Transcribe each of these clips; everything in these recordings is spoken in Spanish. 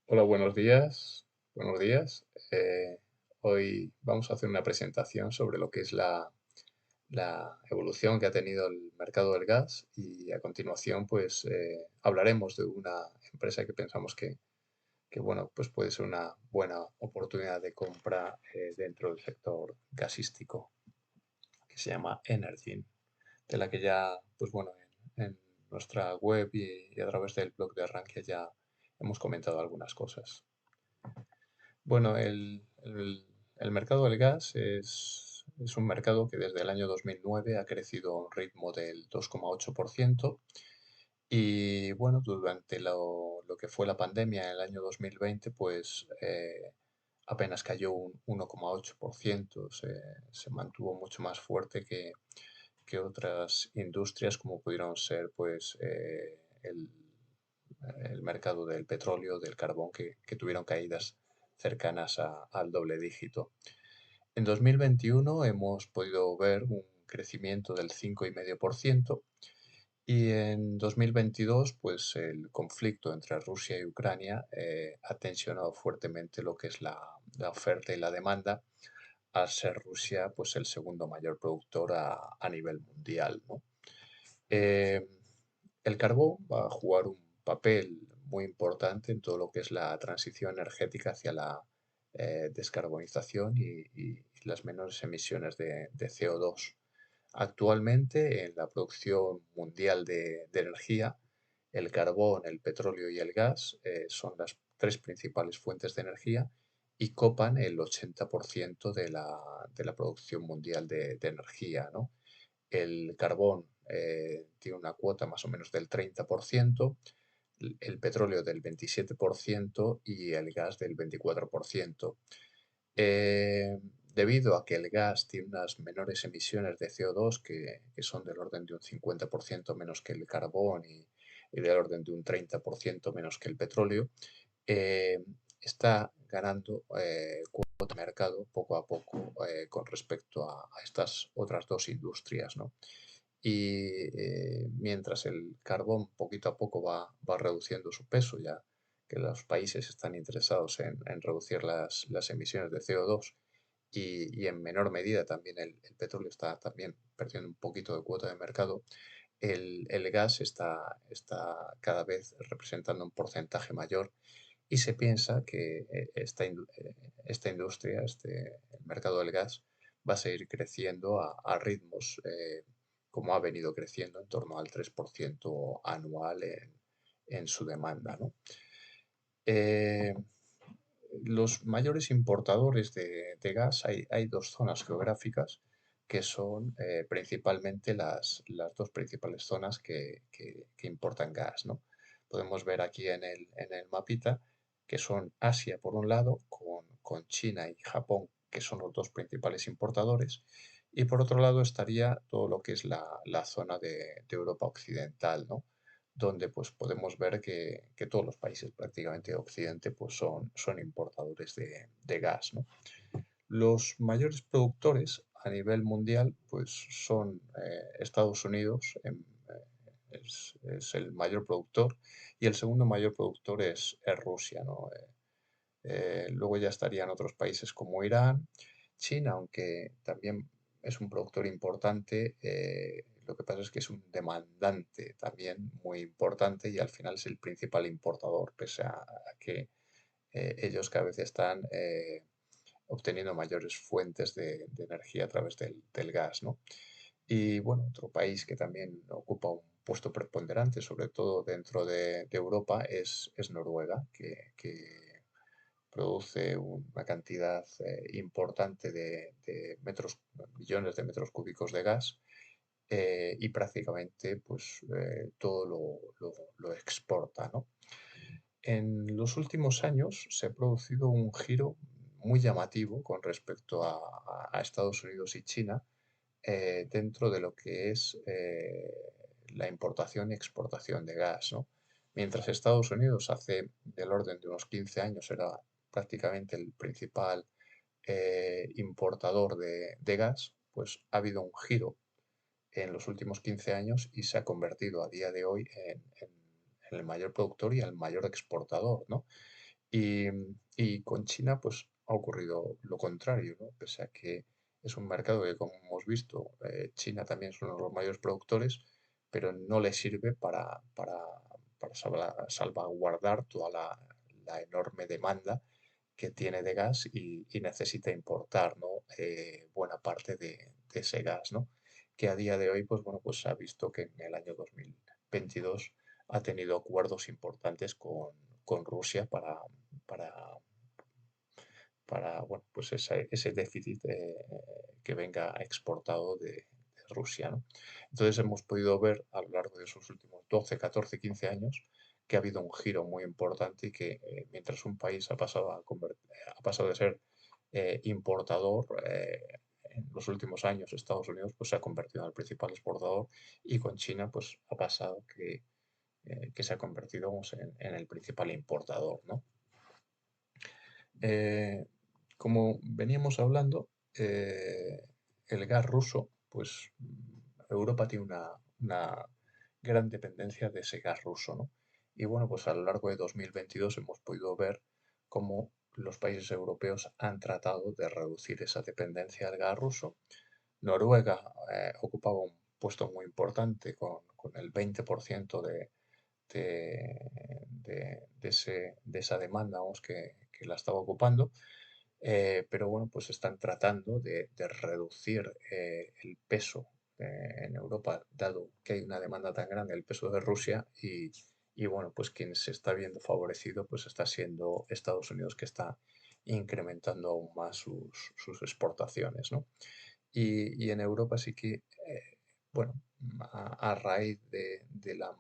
Hola, buenos días. Buenos días. Hoy vamos a hacer una presentación sobre lo que es la evolución que ha tenido el mercado del gas y a continuación pues hablaremos de una empresa que pensamos que, bueno, pues puede ser una buena oportunidad de compra dentro del sector gasístico, que se llama Energyn, de la que ya, pues bueno, en nuestra web y a través del blog de Arranque ya hemos comentado algunas cosas. Bueno, el mercado del gas es un mercado que desde el año 2009 ha crecido a un ritmo del 2,8% y bueno, durante lo que fue la pandemia en el año 2020, pues apenas cayó un 1,8%, se mantuvo mucho más fuerte que otras industrias como pudieron ser pues el mercado del petróleo, del carbón, que tuvieron caídas cercanas al doble dígito. En 2021 hemos podido ver un crecimiento del 5,5% y en 2022 pues el conflicto entre Rusia y Ucrania ha tensionado fuertemente lo que es la oferta y la demanda, al ser Rusia pues el segundo mayor productor a nivel mundial, ¿no? Eh, el carbón va a jugar un papel muy importante en todo lo que es la transición energética hacia la descarbonización y las menores emisiones de CO2. Actualmente, en la producción mundial de energía, el carbón, el petróleo y el gas son las tres principales fuentes de energía y copan el 80% de la producción mundial de energía, ¿no? El carbón tiene una cuota más o menos del 30%, el petróleo del 27% y el gas del 24%. Eh, Debido a que el gas tiene unas menores emisiones de CO2 que son del orden de un 50% menos que el carbón y del orden de un 30% menos que el petróleo, eh, está ganando cuota de mercado poco a poco con respecto a estas otras dos industrias, ¿no? Y mientras el carbón poquito a poco va reduciendo su peso, ya que los países están interesados en reducir las emisiones de CO2 y en menor medida también el petróleo está también perdiendo un poquito de cuota de mercado, el gas está cada vez representando un porcentaje mayor y se piensa que esta industria, el mercado del gas, va a seguir creciendo a ritmos como ha venido creciendo en torno al 3% anual en su demanda, ¿no? Eh, los mayores importadores de gas, hay dos zonas geográficas que son principalmente las dos principales zonas que importan gas, ¿no? Podemos ver aquí en el mapita que son Asia por un lado, con China y Japón, que son los dos principales importadores, y por otro lado estaría todo lo que es la zona de Europa Occidental, ¿no? Donde pues podemos ver que todos los países prácticamente de Occidente pues son importadores de gas, ¿no? Los mayores productores a nivel mundial pues son Estados Unidos, es el mayor productor, y el segundo mayor productor es Rusia, ¿no? Luego ya estarían otros países como Irán, China, aunque también es un productor importante, lo que pasa es que es un demandante también muy importante y al final es el principal importador, pese a que ellos cada vez están obteniendo mayores fuentes de energía a través del gas, ¿no? Y bueno, otro país que también ocupa un puesto preponderante, sobre todo dentro de Europa, es Noruega, que produce una cantidad importante de millones de metros cúbicos de gas y prácticamente pues todo lo exporta, ¿no? En los últimos años se ha producido un giro muy llamativo con respecto a Estados Unidos y China dentro de lo que es la importación y exportación de gas, ¿no? Mientras Estados Unidos hace del orden de unos 15 años era prácticamente el principal importador de gas, pues ha habido un giro en los últimos 15 años y se ha convertido a día de hoy en el mayor productor y el mayor exportador, ¿no? Y, y con China, pues ha ocurrido lo contrario, ¿no? Pese a que es un mercado que, como hemos visto, China también es uno de los mayores productores, pero no le sirve para salvaguardar toda la enorme demanda que tiene de gas y necesita importar, ¿no? Buena parte de ese gas, ¿no? Que a día de hoy, pues bueno, pues se ha visto que en el año 2022 ha tenido acuerdos importantes con Rusia para, para bueno, pues ese déficit que venga exportado de Rusia, ¿no? Entonces hemos podido ver a lo largo de esos últimos 12, 14, 15 años que ha habido un giro muy importante y que mientras un país ha pasado de ser importador, en los últimos años Estados Unidos pues, se ha convertido en el principal exportador y con China pues, ha pasado que se ha convertido vamos, en el principal importador, ¿no? Eh, Como veníamos hablando, el gas ruso, pues Europa tiene una gran dependencia de ese gas ruso, ¿no? Y bueno, pues a lo largo de 2022 hemos podido ver cómo los países europeos han tratado de reducir esa dependencia del gas ruso. Noruega ocupaba un puesto muy importante con el 20% de esa demanda vamos, que la estaba ocupando. Pero bueno, pues están tratando de reducir el peso en Europa, dado que hay una demanda tan grande, el peso de Rusia y bueno, pues quien se está viendo favorecido pues está siendo Estados Unidos que está incrementando aún más sus exportaciones, ¿no? Y en Europa sí que, bueno, a raíz de la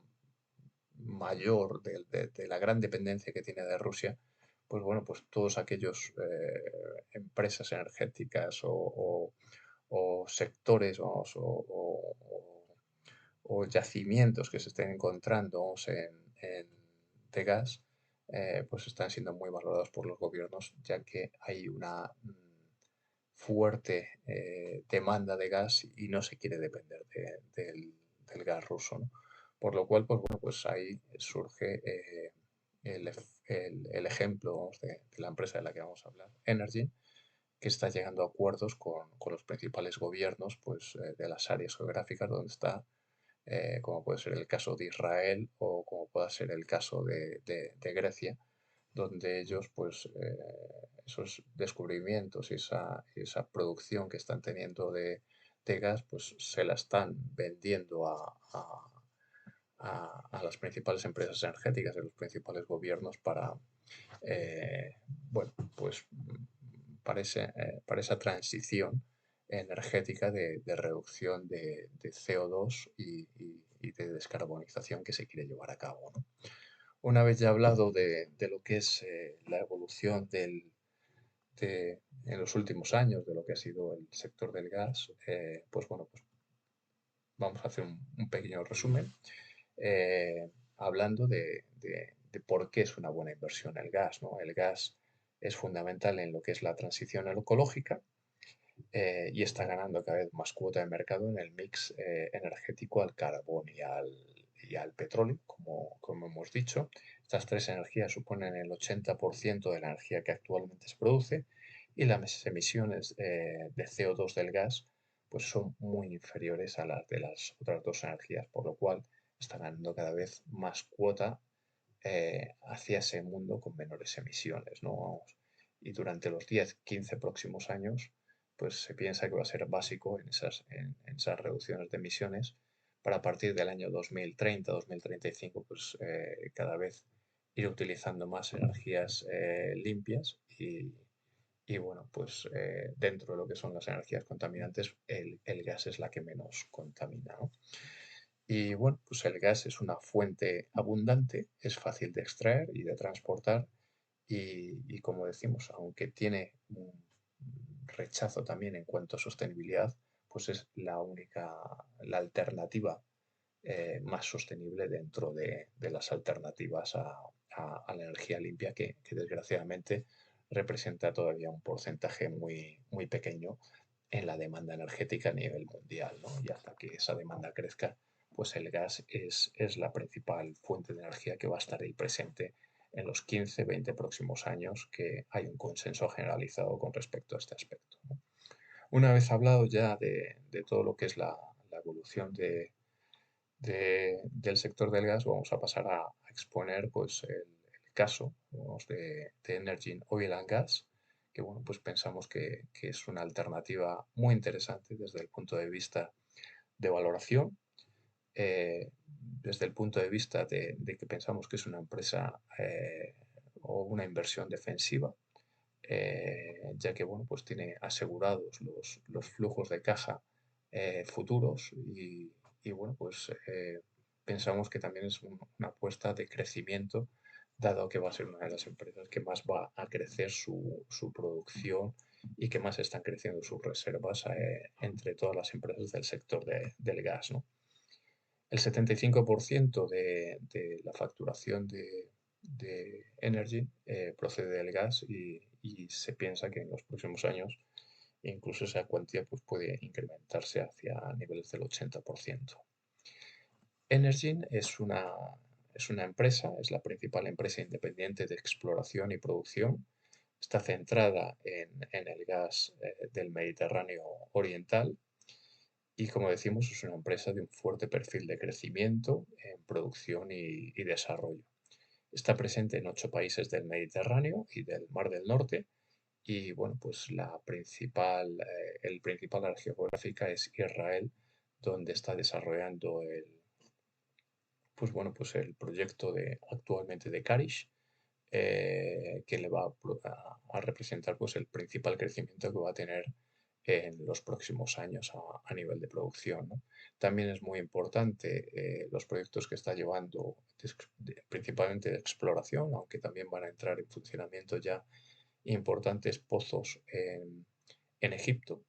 mayor, de la gran dependencia que tiene de Rusia, pues bueno, pues todos aquellos empresas energéticas o sectores o yacimientos que se estén encontrando vamos, de gas, pues están siendo muy valorados por los gobiernos, ya que hay una fuerte demanda de gas y no se quiere depender del gas ruso, ¿no? Por lo cual, pues bueno, pues ahí surge el ejemplo vamos, de la empresa de la que vamos a hablar, Energy, que está llegando a acuerdos con los principales gobiernos pues, de las áreas geográficas donde está, como puede ser el caso de Israel o como pueda ser el caso de Grecia, donde ellos, pues, esos descubrimientos y esa producción que están teniendo de gas, pues se la están vendiendo a las principales empresas energéticas de los principales gobiernos para, bueno, pues para esa transición energética de reducción de CO2 y de descarbonización que se quiere llevar a cabo, ¿no? Una vez ya hablado de lo que es la evolución en los últimos años de lo que ha sido el sector del gas, pues bueno, pues vamos a hacer un pequeño resumen hablando de por qué es una buena inversión el gas, ¿no? El gas es fundamental en lo que es la transición ecológica y está ganando cada vez más cuota de mercado en el mix energético al carbón y al petróleo, como hemos dicho. Estas tres energías suponen el 80% de la energía que actualmente se produce y las emisiones de CO2 del gas pues son muy inferiores a las de las otras dos energías, por lo cual está ganando cada vez más cuota hacia ese mundo con menores emisiones, ¿no? Vamos, y durante los 10-15 próximos años, pues se piensa que va a ser básico en esas reducciones de emisiones para a partir del año 2030-2035, pues cada vez ir utilizando más energías limpias y bueno, pues dentro de lo que son las energías contaminantes, el gas es la que menos contamina, ¿no? Y bueno, pues el gas es una fuente abundante, es fácil de extraer y de transportar y como decimos, aunque tiene un rechazo también en cuanto a sostenibilidad, pues es la alternativa más sostenible dentro de las alternativas a la energía limpia que desgraciadamente representa todavía un porcentaje muy, muy pequeño en la demanda energética a nivel mundial, ¿no? Y hasta que esa demanda crezca, pues el gas es la principal fuente de energía que va a estar ahí presente en los 15-20 próximos años, que hay un consenso generalizado con respecto a este aspecto, ¿no? Una vez hablado ya de todo lo que es la evolución del sector del gas, vamos a pasar a exponer pues, el caso, digamos, de Energy Oil and Gas, que bueno, pues pensamos que es una alternativa muy interesante desde el punto de vista de valoración, desde el punto de vista de que pensamos que es una empresa o una inversión defensiva, ya que bueno, pues tiene asegurados los flujos de caja futuros y, bueno, pues pensamos que también es una apuesta de crecimiento, dado que va a ser una de las empresas que más va a crecer su producción y que más están creciendo sus reservas entre todas las empresas del sector del gas, ¿no? El 75% de la facturación de Energy procede del gas y se piensa que en los próximos años incluso esa cuantía pues, puede incrementarse hacia niveles del 80%. Energy es una empresa, es la principal empresa independiente de exploración y producción. Está centrada en el gas del Mediterráneo Oriental y, como decimos, es una empresa de un fuerte perfil de crecimiento en producción y desarrollo. Está presente en 8 países del Mediterráneo y del Mar del Norte y, bueno, pues el principal área geográfica es Israel, donde está desarrollando pues bueno, pues el proyecto actualmente de Karish, que le va a representar pues el principal crecimiento que va a tener en los próximos años a nivel de producción, ¿no? También es muy importante los proyectos que está llevando principalmente de exploración, aunque también van a entrar en funcionamiento ya importantes pozos en Egipto.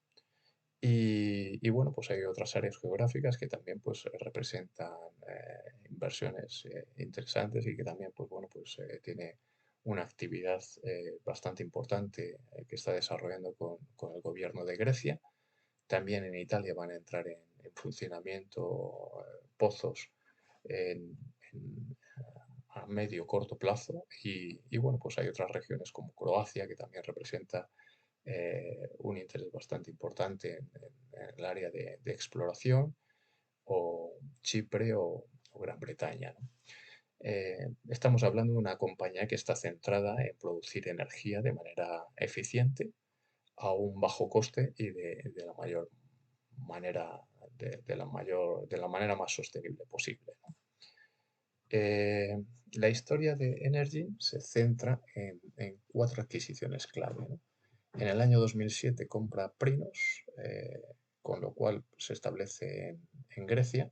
Y, bueno, pues hay otras áreas geográficas que también pues representan inversiones interesantes y que también pues bueno pues tiene una actividad bastante importante que está desarrollando con el gobierno de Grecia. También en Italia van a entrar en funcionamiento pozos en, en, a medio corto plazo y, bueno, pues hay otras regiones como Croacia que también representa un interés bastante importante en el área de exploración, o Chipre o Gran Bretaña, ¿no? Estamos hablando de una compañía que está centrada en producir energía de manera eficiente, a un bajo coste y de la mayor manera, de la manera más sostenible posible, ¿no? Eh, la historia de Energy se centra en 4 adquisiciones clave, ¿no? En el año 2007 compra Prinos, con lo cual se establece en Grecia.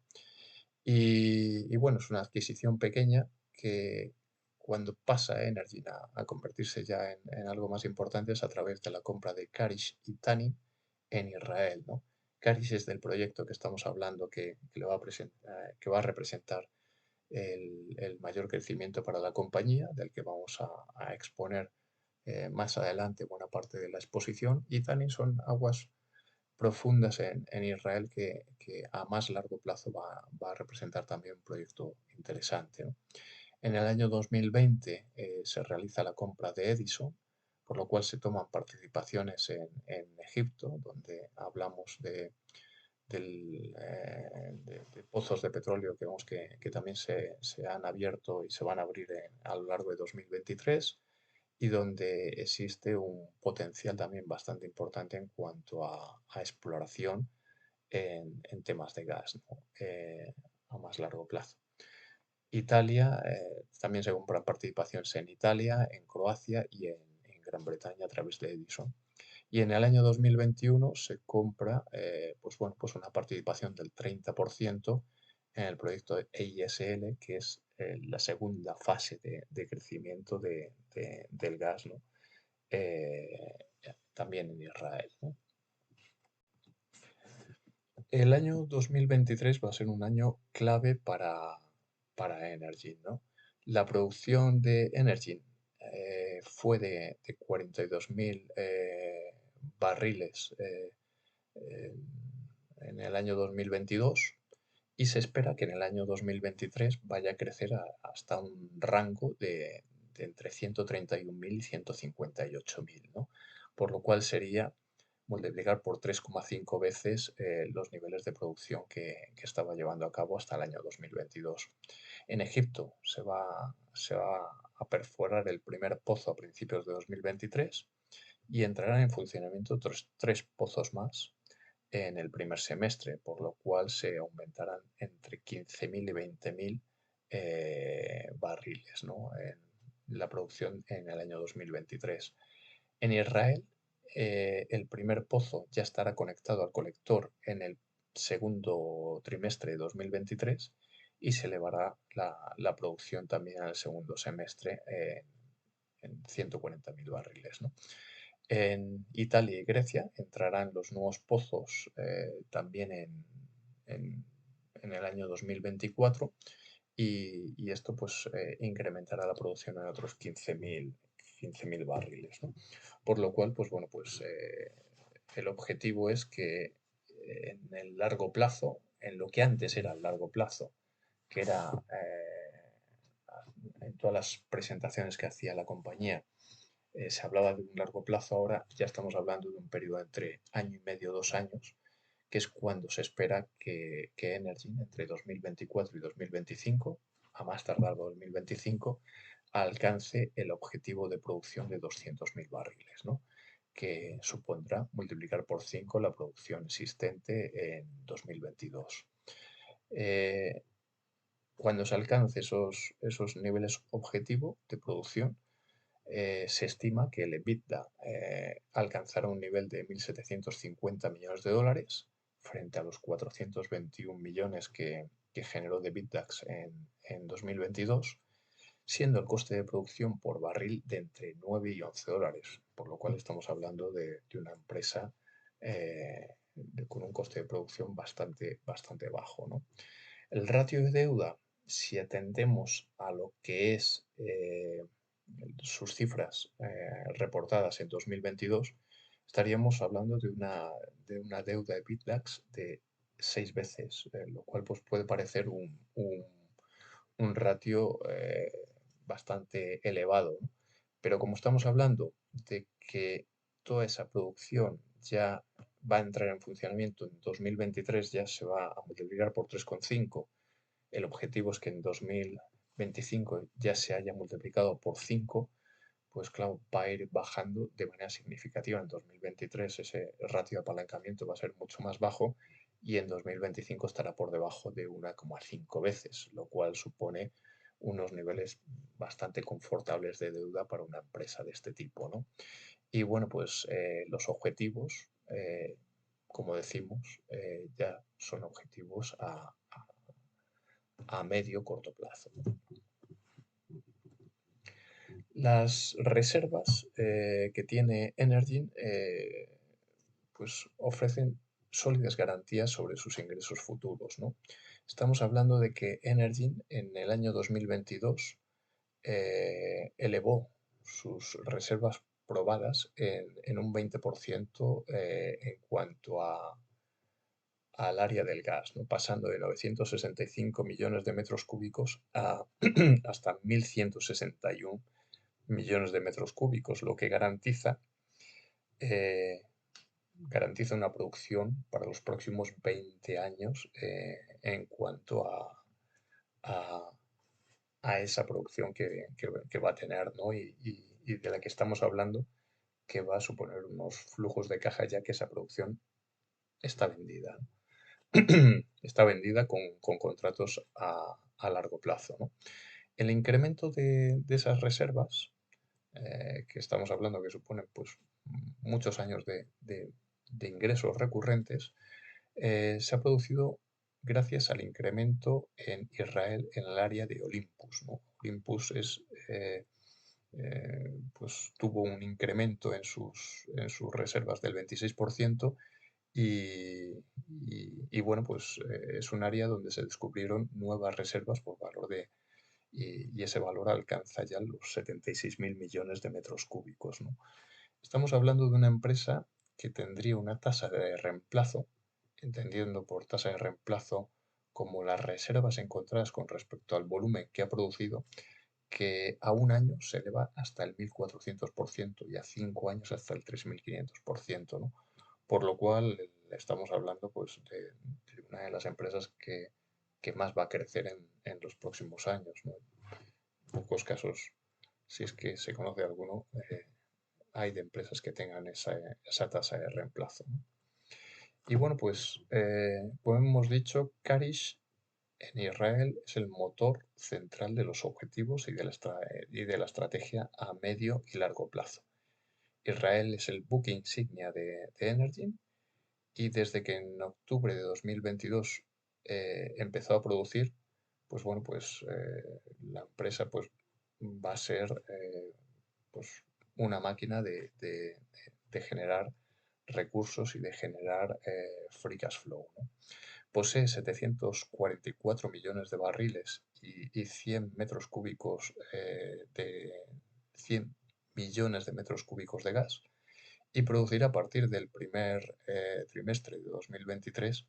Y, bueno, es una adquisición pequeña que cuando pasa Energy a convertirse ya en algo más importante es a través de la compra de Karish y Tani en Israel, ¿no? Karish es del proyecto que estamos hablando que va a representar el mayor crecimiento para la compañía, del que vamos a exponer más adelante buena parte de la exposición, y Tani son aguas profundas en Israel que a más largo plazo va a representar también un proyecto interesante, ¿no? En el año 2020 se realiza la compra de Edison, por lo cual se toman participaciones en Egipto, donde hablamos de pozos de petróleo que vemos que también se han abierto y se van a abrir a lo largo de 2023 y donde existe un potencial también bastante importante en cuanto a exploración en temas de gas, ¿no? A más largo plazo. Italia, también se compran participaciones en Italia, en Croacia y en Gran Bretaña a través de Edison. Y en el año 2021 se compra pues bueno, pues una participación del 30% en el proyecto de EISL, que es la segunda fase de crecimiento del gas, ¿no? Eh, también en Israel, ¿no? El año 2023 va a ser un año clave para Energy, ¿no? La producción de Energy fue de 42.000 barriles eh, en el año 2022 y se espera que en el año 2023 vaya a crecer hasta un rango de entre 131.000 y 158.000, ¿no? Por lo cual sería multiplicar por 3,5 veces los niveles de producción que estaba llevando a cabo hasta el año 2022. En Egipto se va a perforar el primer pozo a principios de 2023 y entrarán en funcionamiento otros tres pozos más en el primer semestre, por lo cual se aumentarán entre 15.000 y 20.000 barriles, ¿no?, en la producción en el año 2023. En Israel, el primer pozo ya estará conectado al colector en el segundo trimestre de 2023 y se elevará la producción también en el segundo semestre en 140.000 barriles, ¿no? En Italia y Grecia entrarán los nuevos pozos también en- en el año 2024 y esto pues incrementará la producción en otros 15.000 barriles, ¿no? Por lo cual, pues bueno, pues el objetivo es que en el largo plazo, en lo que antes era el largo plazo, que era en todas las presentaciones que hacía la compañía, se hablaba de un largo plazo, ahora ya estamos hablando de un periodo entre año y medio, 2 años, que es cuando se espera que Energy, entre 2024 y 2025, a más tardar 2025, alcance el objetivo de producción de 200.000 barriles, ¿no?, que supondrá multiplicar por 5 la producción existente en 2022. Eh, Cuando se alcance esos niveles objetivo de producción, se estima que el EBITDA alcanzará un nivel de 1.750 millones de dólares frente a los 421 millones que generó de EBITDAX en 2022, siendo el coste de producción por barril de entre 9 y 11 dólares, por lo cual estamos hablando de una empresa con un coste de producción bastante bajo, ¿no? El ratio de deuda, si atendemos a lo que es sus cifras reportadas en 2022, estaríamos hablando de una deuda de EBITDAX de 6 veces, lo cual pues, puede parecer un ratio bastante elevado, ¿no? Pero como estamos hablando de que toda esa producción ya va a entrar en funcionamiento en 2023, ya se va a multiplicar por 3,5. El objetivo es que en 2025 ya se haya multiplicado por 5, pues claro, va a ir bajando de manera significativa. En 2023 ese ratio de apalancamiento va a ser mucho más bajo y en 2025 estará por debajo de 1,5 veces, lo cual supone unos niveles bastante confortables de deuda para una empresa de este tipo, ¿no? Y bueno, pues los objetivos, como decimos, ya son objetivos a medio corto plazo. Las reservas que tiene Energy pues ofrecen sólidas garantías sobre sus ingresos futuros, ¿no? Estamos hablando de que Energy en el año 2022 elevó sus reservas probadas en un 20% en cuanto al área del gas, ¿no?, pasando de 965 millones de metros cúbicos hasta 1.161 millones de metros cúbicos, lo que eh, garantiza una producción para los próximos 20 años en cuanto a- a esa producción que va a tener, ¿no? Y de la que estamos hablando, que va a suponer unos flujos de caja ya que esa producción está vendida, ¿no? Está vendida con contratos a largo plazo, ¿no? El incremento de esas reservas, que estamos hablando que suponen pues, muchos años de ingresos recurrentes, se ha producido gracias al incremento en Israel en el área de Olympus, ¿no? Olympus pues, tuvo un incremento en sus reservas del 26% y bueno, pues es un área donde se descubrieron nuevas reservas por valor y ese valor alcanza ya los 76.000 millones de metros cúbicos, ¿no? Estamos hablando de una empresa que tendría una tasa de reemplazo, entendiendo por tasa de reemplazo como las reservas encontradas con respecto al volumen que ha producido, que a un año se eleva hasta el 1400% y a 5 años hasta el 3500%, ¿no? Por lo cual estamos hablando pues, de una de las empresas que más va a crecer en los próximos años, ¿no? En pocos casos, si es que se conoce alguno, hay de empresas que tengan esa tasa de reemplazo, ¿no? Y bueno, pues como hemos dicho, Karish en Israel es el motor central de los objetivos y de la estrategia a medio y largo plazo. Israel es el buque insignia de Energy y desde que en octubre de 2022 empezó a producir, pues bueno, pues la empresa pues va a ser pues una máquina de generar recursos y de generar free cash flow, ¿no? Posee 744 millones de barriles y 100 metros cúbicos 100 millones de metros cúbicos de gas y producirá a partir del primer trimestre de 2023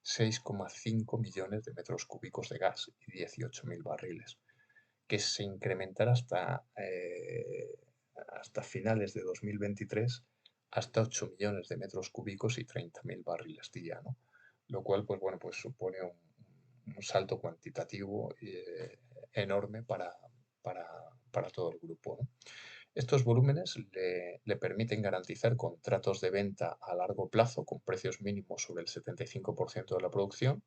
6,5 millones de metros cúbicos de gas y 18.000 barriles, que se incrementará hasta finales de 2023 hasta 8 millones de metros cúbicos y 30.000 barriles día, ¿no? Lo cual, pues bueno, pues supone un salto cuantitativo enorme para, para todo el grupo, ¿no? Estos volúmenes le permiten garantizar contratos de venta a largo plazo con precios mínimos sobre el 75% de la producción,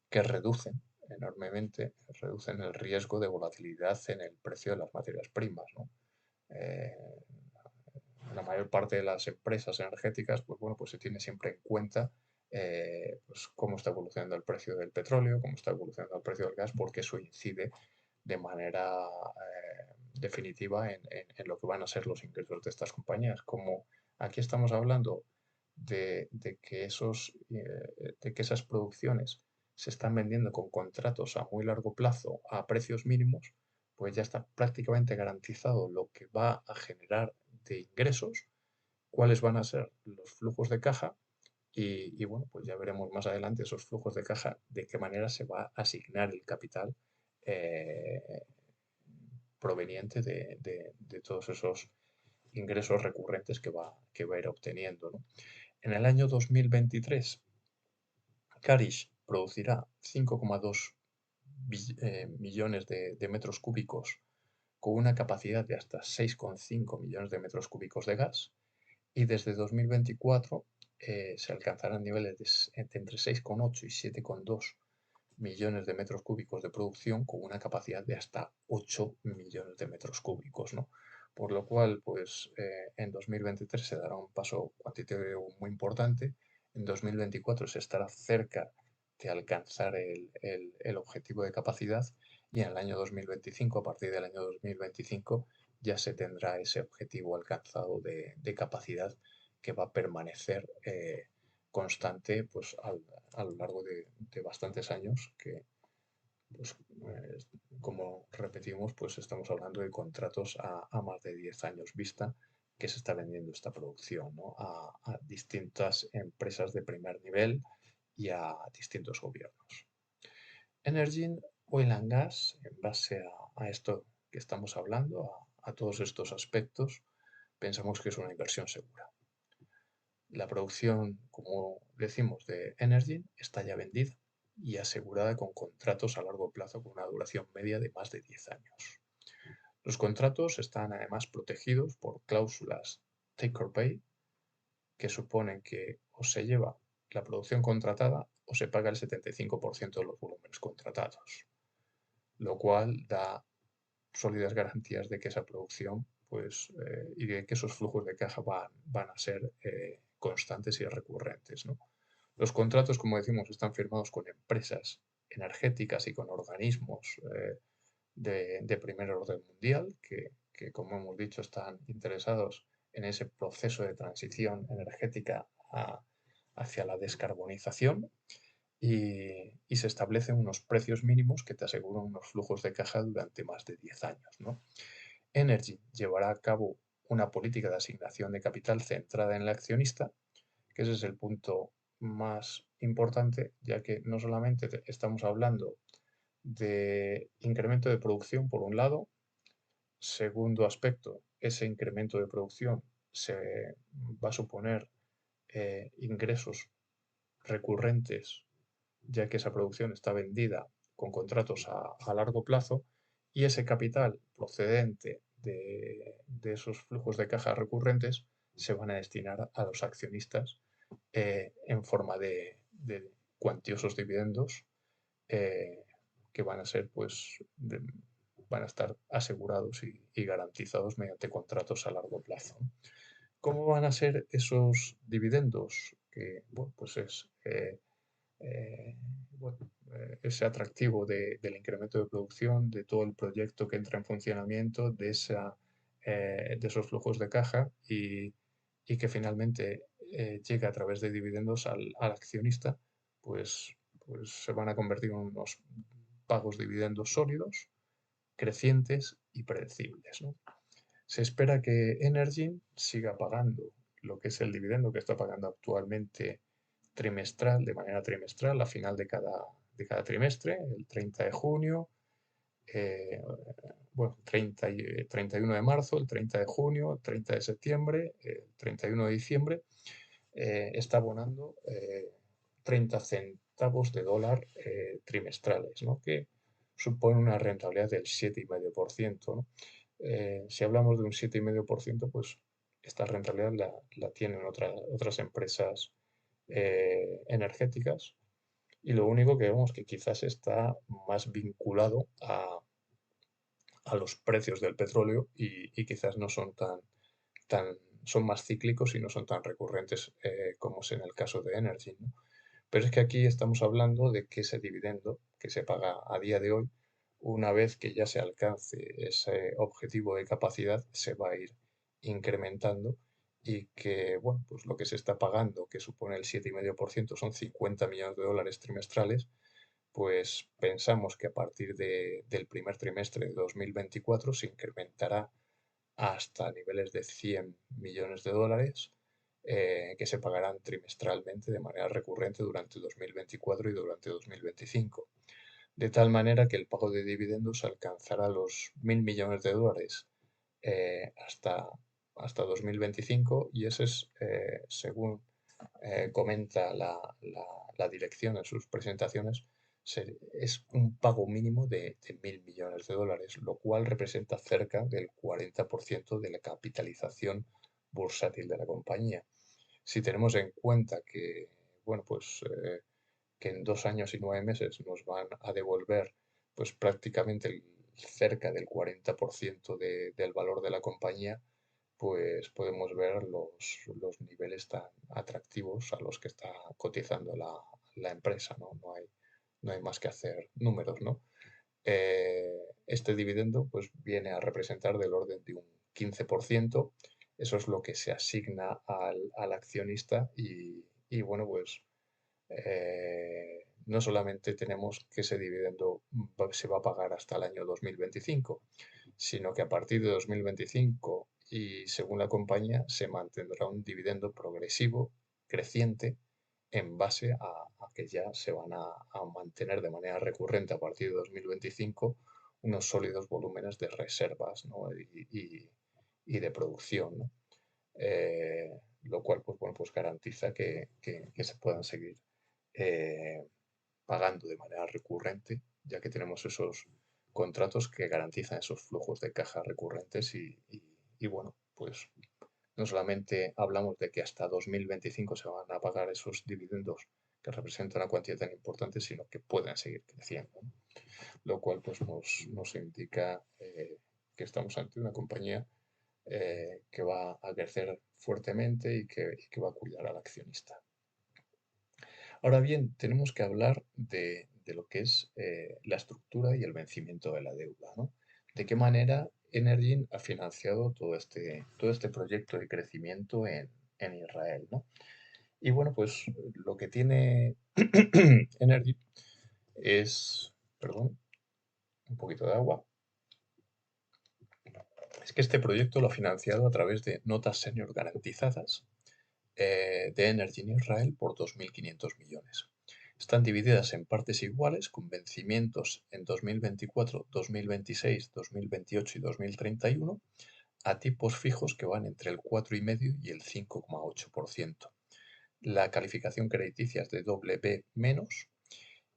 que reducen el riesgo de volatilidad en el precio de las materias primas, ¿no? Eh, la mayor parte de las empresas energéticas, pues bueno, pues se tiene siempre en cuenta pues cómo está evolucionando el precio del petróleo, cómo está evolucionando el precio del gas, porque eso incide de manera definitiva en lo que van a ser los ingresos de estas compañías. Como aquí estamos hablando de que esas producciones se están vendiendo con contratos a muy largo plazo a precios mínimos, pues ya está prácticamente garantizado lo que va a generar de ingresos, cuáles van a ser los flujos de caja y bueno, pues ya veremos más adelante esos flujos de caja, de qué manera se va a asignar el capital eh, proveniente de todos esos ingresos recurrentes que va a ir obteniendo, ¿no? En el año 2023, Karish producirá 5,2 millones de metros cúbicos con una capacidad de hasta 6,5 millones de metros cúbicos de gas y desde 2024 se alcanzarán niveles de entre 6,8 y 7,2 millones de metros cúbicos de producción con una capacidad de hasta 8 millones de metros cúbicos, ¿no? Por lo cual, pues en 2023 se dará un paso cuantitativo muy importante, en 2024 se estará cerca de alcanzar el objetivo de capacidad y en el año 2025, a partir del año 2025, ya se tendrá ese objetivo alcanzado de capacidad que va a permanecer constante pues, a lo largo de bastantes años que, pues, como repetimos, pues estamos hablando de contratos a más de 10 años vista que se está vendiendo esta producción, ¿no? A distintas empresas de primer nivel y a distintos gobiernos. Energin Oil and Gas, en base a esto que estamos hablando, a todos estos aspectos, pensamos que es una inversión segura. La producción, como decimos, de Energy está ya vendida y asegurada con contratos a largo plazo con una duración media de más de 10 años. Los contratos están además protegidos por cláusulas take or pay que suponen que o se lleva la producción contratada o se paga el 75% de los volúmenes contratados, lo cual da sólidas garantías de que esa producción pues, y de que esos flujos de caja van a ser constantes y recurrentes, ¿no? Los contratos, como decimos, están firmados con empresas energéticas y con organismos de primer orden mundial que, como hemos dicho, están interesados en ese proceso de transición energética hacia la descarbonización y se establecen unos precios mínimos que te aseguran unos flujos de caja durante más de 10 años, ¿no? Energy llevará a cabo una política de asignación de capital centrada en el accionista, que ese es el punto más importante, ya que no solamente estamos hablando de incremento de producción por un lado, Segundo aspecto, ese incremento de producción se va a suponer ingresos recurrentes, ya que esa producción está vendida con contratos a largo plazo y ese capital procedente de esos flujos de caja recurrentes se van a destinar a los accionistas en forma de cuantiosos dividendos eh, que van a ser, pues, van a estar asegurados y garantizados mediante contratos a largo plazo. ¿Cómo van a ser esos dividendos? Que, bueno, pues es eh, bueno, ese atractivo del incremento de producción, de todo el proyecto que entra en funcionamiento, de esos flujos de caja y que finalmente llega a través de dividendos al accionista, pues, pues se van a convertir en unos pagos dividendos sólidos, crecientes y predecibles, ¿no? Se espera que Energy siga pagando lo que es el dividendo que está pagando actualmente trimestral, de manera trimestral, a final de cada trimestre, el 30 de junio, eh, bueno, 31 de marzo, el 30 de junio, el 30 de septiembre, el 31 de diciembre, está abonando 30 centavos de dólar trimestrales, ¿no? Que supone una rentabilidad del 7,5%, ¿no? Si hablamos de un 7,5%, pues esta rentabilidad la tienen otras empresas energéticas y lo único que vemos que quizás está más vinculado a los precios del petróleo y quizás no son son más cíclicos y no son tan recurrentes como es en el caso de Energy, ¿no? Pero es que aquí estamos hablando de que ese dividendo que se paga a día de hoy, una vez que ya se alcance ese objetivo de capacidad, se va a ir incrementando y que, bueno, pues lo que se está pagando, que supone el 7,5%, son 50 millones de dólares trimestrales, pues pensamos que a partir del primer trimestre de 2024 se incrementará hasta niveles de 100 millones de dólares que se pagarán trimestralmente de manera recurrente durante 2024 y durante 2025. De tal manera que el pago de dividendos alcanzará los 1.000 millones de dólares eh, hasta, hasta 2025 y ese es, según comenta la dirección en sus presentaciones, es un pago mínimo de 1.000 millones de dólares, lo cual representa cerca del 40% de la capitalización bursátil de la compañía. Si tenemos en cuenta que, bueno, pues que en 2 años y 9 meses nos van a devolver pues prácticamente cerca del 40% del valor de la compañía, pues podemos ver los niveles tan atractivos a los que está cotizando la empresa, ¿no? No hay más que hacer números, ¿no? Este dividendo pues viene a representar del orden de un 15%, eso es lo que se asigna al accionista y bueno, pues no solamente tenemos que ese dividendo se va a pagar hasta el año 2025, sino que a partir de 2025 y según la compañía se mantendrá un dividendo progresivo, creciente, en base a que ya se van a mantener de manera recurrente a partir de 2025 unos sólidos volúmenes de reservas, ¿no? y de producción, ¿no? Lo cual pues, bueno, pues garantiza que se puedan seguir eh, pagando de manera recurrente, ya que tenemos esos contratos que garantizan esos flujos de caja recurrentes y bueno, pues no solamente hablamos de que hasta 2025 se van a pagar esos dividendos que representan una cantidad tan importante, sino que pueden seguir creciendo, ¿no? Lo cual pues nos indica que estamos ante una compañía que va a crecer fuertemente y que va a cuidar al accionista. Ahora bien, tenemos que hablar de lo que es la estructura y el vencimiento de la deuda, ¿no? ¿De qué manera Energy ha financiado todo este proyecto de crecimiento en Israel, ¿no? Y bueno, pues lo que tiene Energy es, perdón, un poquito de agua, es que este proyecto lo ha financiado a través de notas senior garantizadas de Energy en Israel por 2.500 millones. Están divididas en partes iguales con vencimientos en 2024, 2026, 2028 y 2031 a tipos fijos que van entre el 4,5 y el 5,8%. La calificación crediticia es de B menos.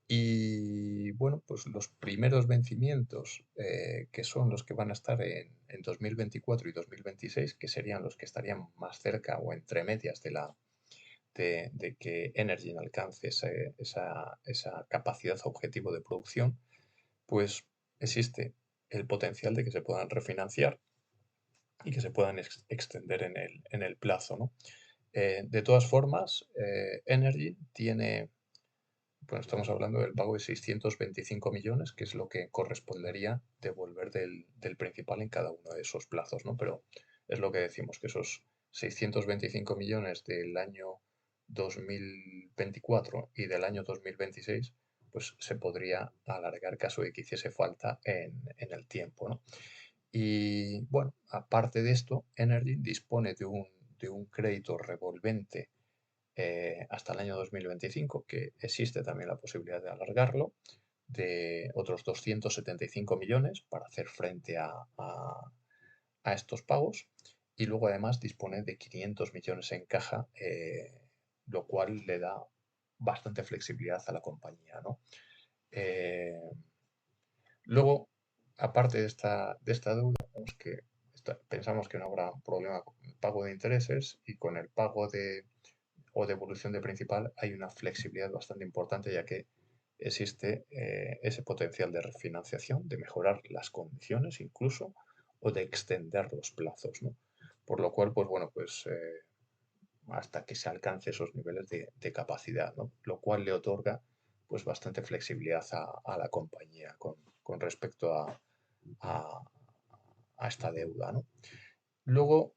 Y bueno, pues los primeros vencimientos, que son los que van a estar en 2024 y 2026, que serían los que estarían más cerca o entre medias de que Energy alcance esa capacidad objetivo de producción, pues existe el potencial de que se puedan refinanciar y que se puedan extender en el plazo, ¿no? De todas formas, Energy tiene, bueno, estamos hablando del pago de 625 millones, que es lo que correspondería devolver del principal en cada uno de esos plazos, ¿no? Pero es lo que decimos, que esos 625 millones del año 2024 y del año 2026, pues se podría alargar caso de que hiciese falta en el tiempo, ¿no? Y bueno, aparte de esto, Energy dispone de un crédito revolvente hasta el año 2025, que existe también la posibilidad de alargarlo, de otros 275 millones para hacer frente a estos pagos. Y luego además dispone de 500 millones en caja, lo cual le da bastante flexibilidad a la compañía, ¿no? Eh, Luego, aparte de esta deuda, pensamos que no habrá problema con el pago de intereses, y con el pago o devolución de principal hay una flexibilidad bastante importante, ya que existe ese potencial de refinanciación, de mejorar las condiciones incluso, o de extender los plazos, ¿no? Por lo cual, pues bueno, pues hasta que se alcance esos niveles de capacidad, ¿no? Lo cual le otorga pues bastante flexibilidad a la compañía con respecto a- a esta deuda, ¿no? Luego,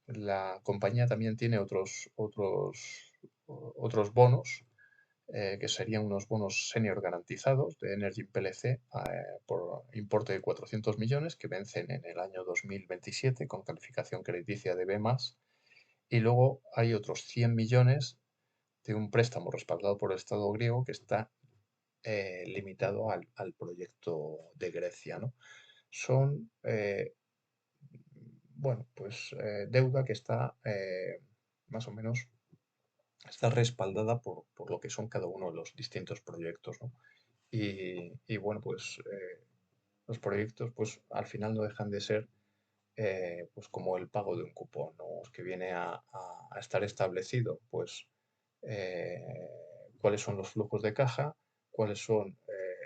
la compañía también tiene otros bonos, que serían unos bonos senior garantizados de Energy PLC, por importe de 400 millones, que vencen en el año 2027 con calificación crediticia de B+. Y luego hay otros 100 millones de un préstamo respaldado por el Estado griego, que está limitado al proyecto de Grecia, ¿no? Son, bueno, pues deuda que está más o menos, está respaldada por lo que son cada uno de los distintos proyectos, ¿no? Y bueno, pues los proyectos pues al final no dejan de ser pues como el pago de un cupón, ¿no? Que viene a estar establecido, pues eh, cuáles son los flujos de caja, cuáles son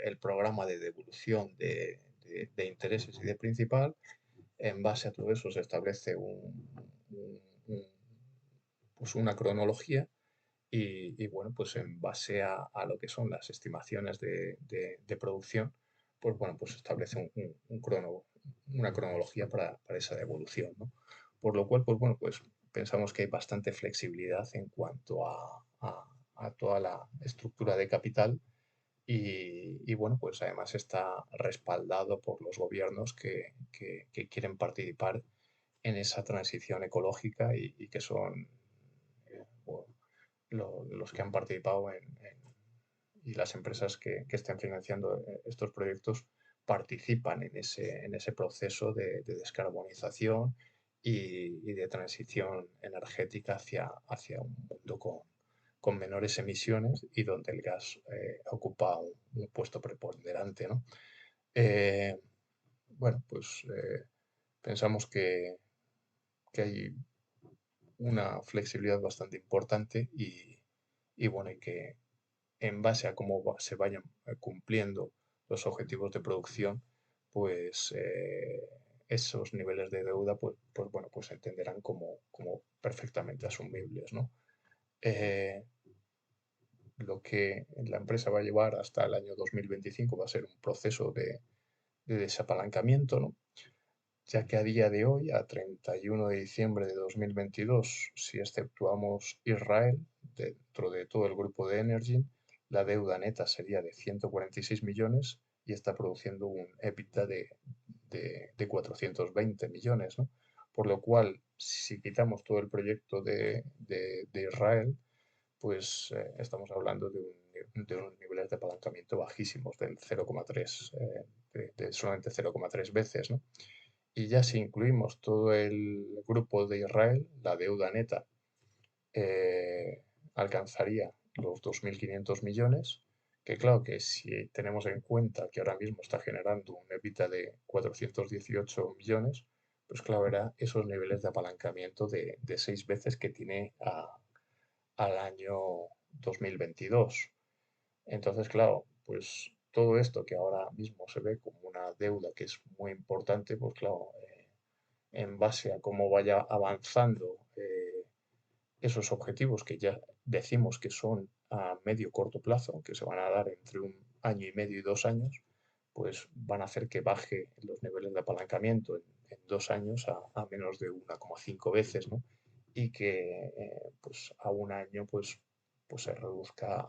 el programa de devolución de intereses y de principal. En base a todo eso se establece pues una cronología, y bueno, pues en base a lo que son las estimaciones de producción, pues bueno, pues establece una cronología para esa devolución, ¿no? Por lo cual, pues bueno, pues pensamos que hay bastante flexibilidad en cuanto a toda la estructura de capital, y bueno, pues además está respaldado por los gobiernos que quieren participar en esa transición ecológica, y que son bueno, los que han participado y las empresas que estén financiando estos proyectos participan en ese proceso de descarbonización y de transición energética hacia un mundo con menores emisiones, y donde el gas ocupa un puesto preponderante, ¿no? Eh, bueno, pues pensamos que hay una flexibilidad bastante importante, y bueno, y que en base a cómo se vayan cumpliendo los objetivos de producción, pues esos niveles de deuda, pues bueno, pues se entenderán como perfectamente asumibles, ¿no? Eh, lo que la empresa va a llevar hasta el año 2025 va a ser un proceso de desapalancamiento, ¿no? Ya que a día de hoy, a 31 de diciembre de 2022, si exceptuamos Israel, dentro de todo el grupo de Energy, la deuda neta sería de 146 millones, y está produciendo un EBITDA de 420 millones, ¿no? Por lo cual, si quitamos todo el proyecto de Israel, pues estamos hablando de unos niveles de apalancamiento bajísimos, del 0,3, de solamente 0,3 veces, ¿no? Y ya si incluimos todo el grupo de Israel, la deuda neta alcanzaría los 2.500 millones, que claro que si tenemos en cuenta que ahora mismo está generando un EBITDA de 418 millones, pues claro, era esos niveles de apalancamiento de 6 veces que tiene al año 2022. Entonces, claro, pues todo esto que ahora mismo se ve como una deuda que es muy importante, pues claro, en base a cómo vaya avanzando esos objetivos que ya decimos que son a medio corto plazo, que se van a dar entre un año y medio y 2 años, pues van a hacer que baje los niveles de apalancamiento en 2 años a menos de 1,5 veces, ¿no? Y que pues a un año pues se reduzca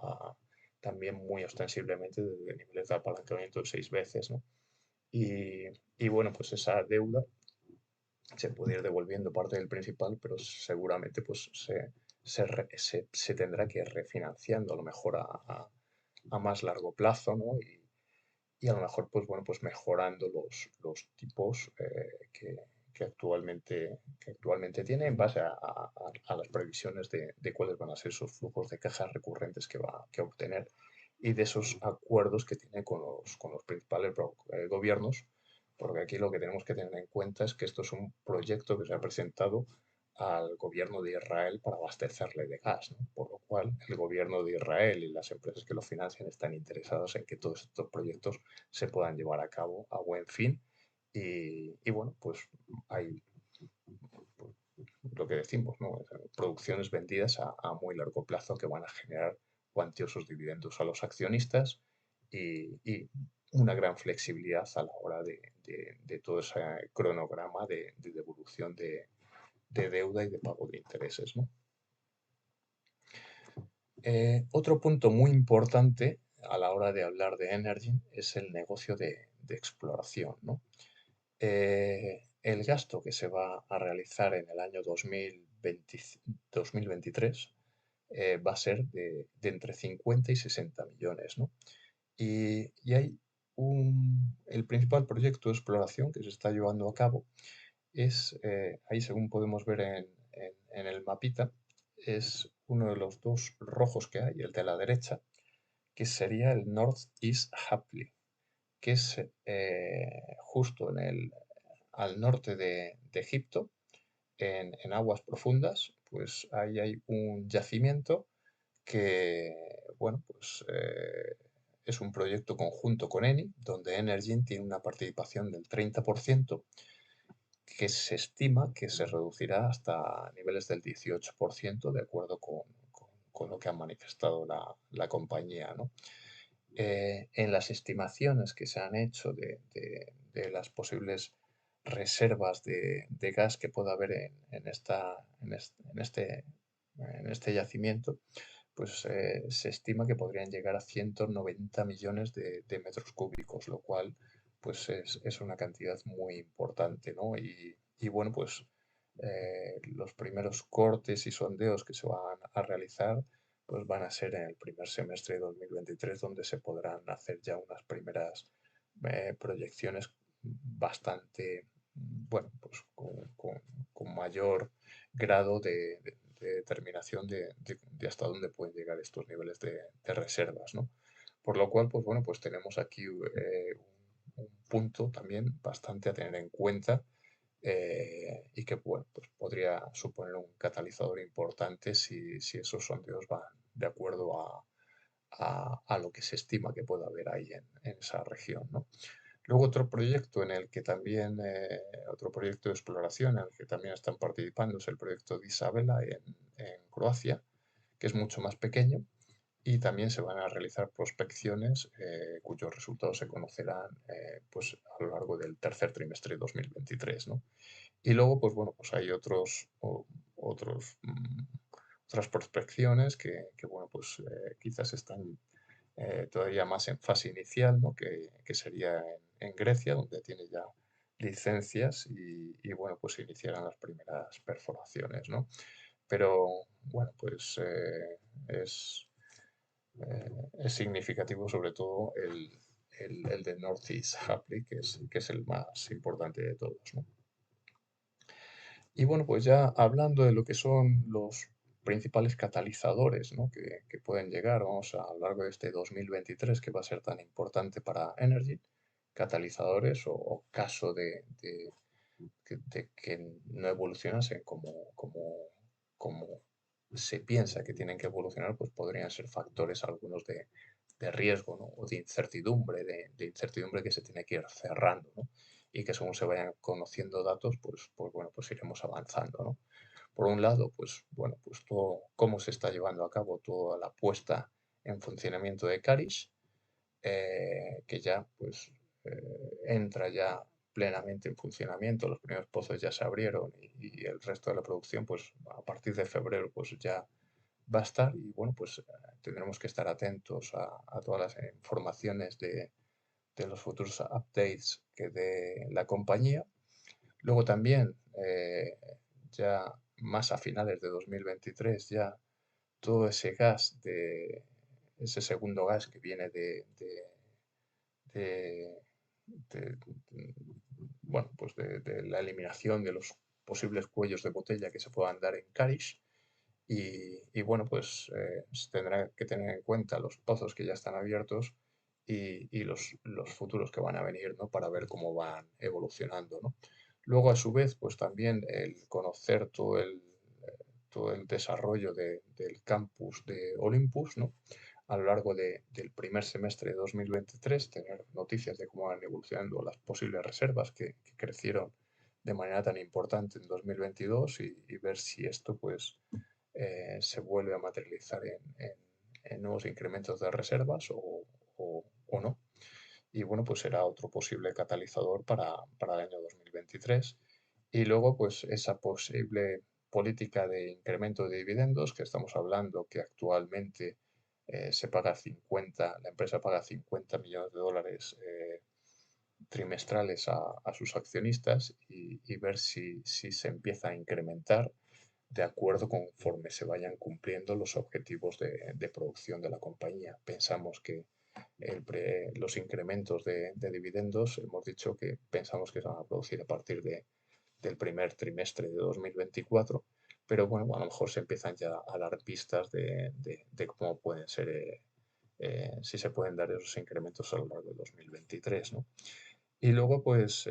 también muy ostensiblemente desde niveles de apalancamiento de 6 veces, ¿no? Y bueno, pues esa deuda se puede ir devolviendo parte del principal, pero seguramente pues se tendrá que ir refinanciando a lo mejor a más largo plazo, ¿no? Y a lo mejor pues bueno, pues mejorando los tipos que actualmente tiene en base a las previsiones de cuáles van a ser esos flujos de cajas recurrentes que va a obtener y de esos acuerdos que tiene con los principales gobiernos, porque aquí lo que tenemos que tener en cuenta es que esto es un proyecto que se ha presentado al gobierno de Israel para abastecerle de gas, ¿no? Por lo cual el gobierno de Israel y las empresas que lo financian están interesadas en que todos estos proyectos se puedan llevar a cabo a buen fin y bueno, pues hay pues, lo que decimos, ¿no? Producciones vendidas a muy largo plazo que van a generar cuantiosos dividendos a los accionistas y una gran flexibilidad a la hora de todo ese cronograma de devolución de deuda y de pago de intereses, ¿no? Otro punto muy importante a la hora de hablar de Energy es el negocio de exploración, ¿no? El gasto que se va a realizar en el año 2023 va a ser de entre 50 y 60 millones, ¿no? Y hay el principal proyecto de exploración que se está llevando a cabo ahí según podemos ver en el mapita, es uno de los dos rojos que hay, el de la derecha, que sería el North East Hapley, que es justo al norte de Egipto, en aguas profundas, pues ahí hay un yacimiento que, bueno, pues es un proyecto conjunto con Eni, donde Energy tiene una participación del 30%, que se estima que se reducirá hasta niveles del 18%, de acuerdo con lo que ha manifestado la compañía, ¿no? En las estimaciones que se han hecho de las posibles reservas de gas que pueda haber en este yacimiento, pues se estima que podrían llegar a 190 millones de metros cúbicos, lo cual pues es una cantidad muy importante, ¿no? Y bueno, pues los primeros cortes y sondeos que se van a realizar pues van a ser en el primer semestre de 2023, donde se podrán hacer ya unas primeras proyecciones bastante, bueno, pues con mayor grado de determinación de hasta dónde pueden llegar estos niveles de reservas, ¿no? Por lo cual, pues bueno, pues tenemos aquí un punto también bastante a tener en cuenta y que bueno, pues podría suponer un catalizador importante si esos sondeos van de acuerdo a lo que se estima que pueda haber ahí en esa región, ¿no? Luego otro proyecto de exploración en el que también están participando es el proyecto de Isabela en Croacia, que es mucho más pequeño y también se van a realizar prospecciones cuyos resultados se conocerán pues a lo largo del tercer trimestre de 2023, ¿no? Y luego, pues bueno, pues hay otras prospecciones que, bueno, pues quizás están todavía más en fase inicial, ¿no? Que sería en Grecia, donde tiene ya licencias y, bueno, pues se iniciarán las primeras perforaciones, ¿no? Pero bueno, pues es significativo sobre todo el de Northeast Hapley, que es el más importante de todos, ¿no? Y bueno, pues ya hablando de lo que son los principales catalizadores, ¿no? que pueden llegar, vamos a lo largo de este 2023 que va a ser tan importante para Energy, catalizadores o caso de que no evolucionasen como se piensa que tienen que evolucionar, pues podrían ser factores algunos de riesgo, ¿no? O de incertidumbre, de incertidumbre que se tiene que ir cerrando, ¿no? Y que según se vayan conociendo datos, pues bueno, pues iremos avanzando, ¿no? Por un lado, pues bueno, pues todo cómo se está llevando a cabo toda la puesta en funcionamiento de Karish, que ya pues entra ya plenamente en funcionamiento, los primeros pozos ya se abrieron y el resto de la producción pues a partir de febrero pues ya va a estar y bueno pues tendremos que estar atentos a todas las informaciones de los futuros updates que dé la compañía. Luego también ya más a finales de 2023 ya todo ese gas ese segundo gas que viene de, de- bueno, pues de la eliminación de los posibles cuellos de botella que se puedan dar en Karish. Y bueno, pues se tendrá que tener en cuenta los pozos que ya están abiertos y los futuros que van a venir, ¿no? Para ver cómo van evolucionando, ¿no? Luego, a su vez, pues también el conocer todo el desarrollo del campus de Olympus, ¿no? A lo largo del primer semestre de 2023, tener noticias de cómo van evolucionando las posibles reservas que crecieron de manera tan importante en 2022 y ver si esto, pues, se vuelve a materializar en nuevos incrementos de reservas o no. Y bueno, pues será otro posible catalizador para el año 2023. Y luego, pues esa posible política de incremento de dividendos, que estamos hablando que actualmente se paga 50, la empresa paga 50 millones de dólares trimestrales a sus accionistas y ver si se empieza a incrementar de acuerdo conforme se vayan cumpliendo los objetivos de producción de la compañía. Pensamos que los incrementos de dividendos, hemos dicho que pensamos que se van a producir a partir del primer trimestre de 2024, pero bueno, a lo mejor se empiezan ya a dar pistas de cómo pueden ser, si se pueden dar esos incrementos a lo largo de 2023, ¿no? Y luego, pues,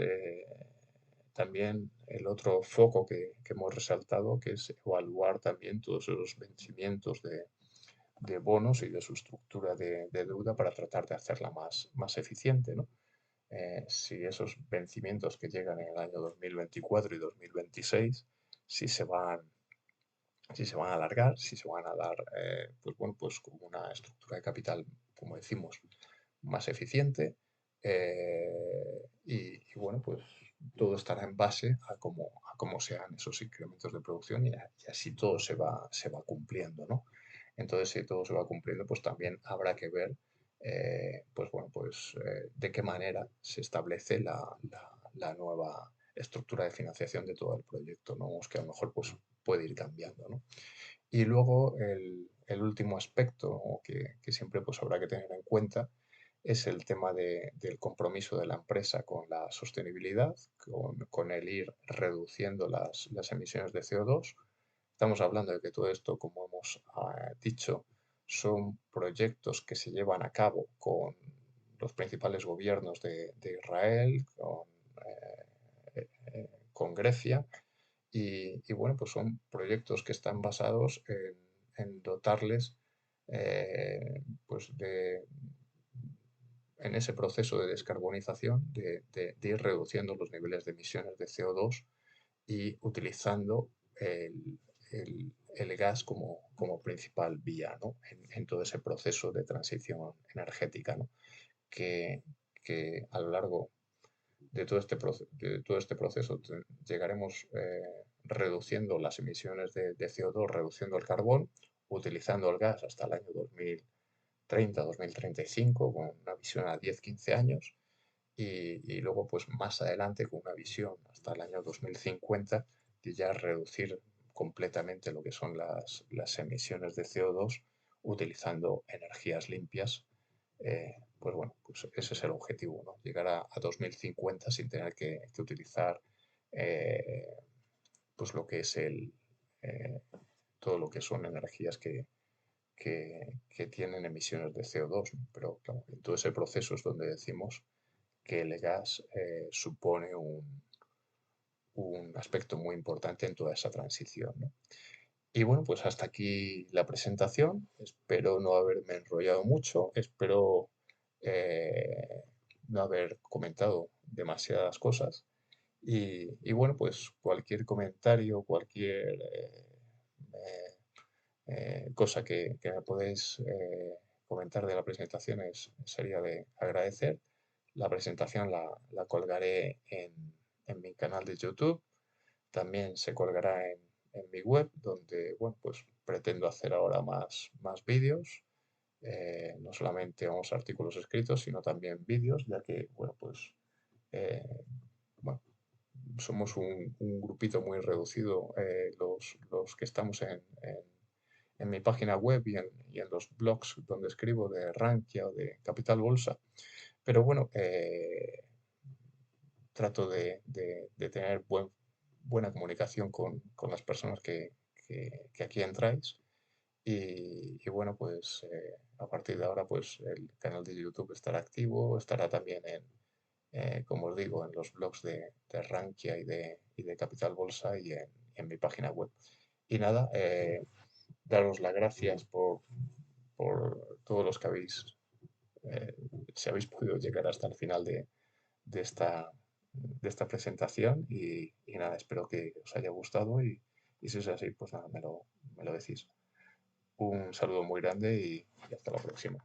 también el otro foco que hemos resaltado, que es evaluar también todos esos vencimientos de bonos y de su estructura de deuda para tratar de hacerla más eficiente, ¿no? Si esos vencimientos que llegan en el año 2024 y 2026, si se van, si se van a alargar, si se van a dar, pues bueno, pues como una estructura de capital, como decimos, más eficiente. Y bueno, pues todo estará en base a cómo sean esos incrementos de producción y así todo se va cumpliendo, ¿no? Entonces, si todo se va cumpliendo, pues también habrá que ver, pues bueno, pues de qué manera se establece la nueva estructura de financiación de todo el proyecto, ¿no? Es que a lo mejor pues puede ir cambiando, ¿no? Y luego el último aspecto, ¿no? que siempre pues habrá que tener en cuenta es el tema del compromiso de la empresa con la sostenibilidad, con el ir reduciendo las emisiones de CO2. Estamos hablando de que todo esto, como hemos dicho, son proyectos que se llevan a cabo con los principales gobiernos de Israel, con Grecia, y bueno, pues son proyectos que están basados en dotarles pues en ese proceso de descarbonización, de ir reduciendo los niveles de emisiones de CO2 y utilizando el gas como principal vía, ¿no? en todo ese proceso de transición energética, ¿no? que, que a lo largo de todo este proceso llegaremos reduciendo las emisiones de CO2, reduciendo el carbón, utilizando el gas hasta el año 2030, 2035, con una visión a 10-15 años, y luego pues más adelante con una visión hasta el año 2050 de ya reducir completamente lo que son las emisiones de CO2 utilizando energías limpias. Pues bueno, pues ese es el objetivo, ¿no? Llegar a 2050 sin tener que utilizar eh, pues lo que es eh, todo lo que son energías que tienen emisiones de CO2, ¿no? Pero claro, en todo ese proceso es donde decimos que el gas supone un aspecto muy importante en toda esa transición, ¿no? Y bueno, pues hasta aquí la presentación. Espero no haberme enrollado mucho, espero eh, no haber comentado demasiadas cosas. Y bueno, pues cualquier comentario, cualquier cosa que me podéis comentar de la presentación sería de agradecer. La presentación la colgaré en mi canal de YouTube, también se colgará en mi web, donde, bueno, pues pretendo hacer ahora más vídeos, no solamente unos artículos escritos, sino también vídeos, ya que, bueno, pues, eh, bueno, somos un grupito muy reducido los que estamos en mi página web y en los blogs donde escribo de Rankia o de Capital Bolsa. Pero bueno, trato de tener buena comunicación con las personas que aquí entráis. Y bueno, pues a partir de ahora, pues el canal de YouTube estará activo, estará también como os digo, en los blogs de Rankia y de Capital Bolsa y en mi página web. Y nada, daros las gracias por todos los que eh, si habéis podido llegar hasta el final de esta, de esta presentación y nada, espero que os haya gustado y si es así, pues nada, me lo decís. Un saludo muy grande y hasta la próxima.